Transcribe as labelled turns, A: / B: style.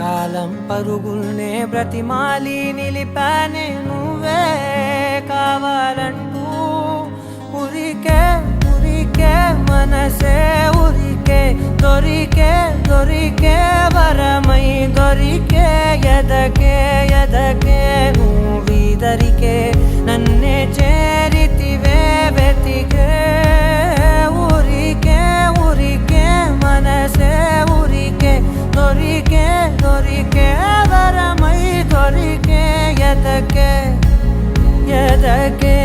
A: కాలం పరుగుల్నే బ్రతిమాలి నిలిపానే నువ్వే కావాలంటూ ఉరికే ఉరికే మనసే ఉరికే దొరికే దొరికే వరమై దొరికే ఎదకే ఎదకే నువ్వీదరికే నన్నే చేరితివే వెతికే ఉరికే ఉరికే మనసే ఉరికే దొరికే దొరికే వరమై దొరికే ఎదకే ఎదకే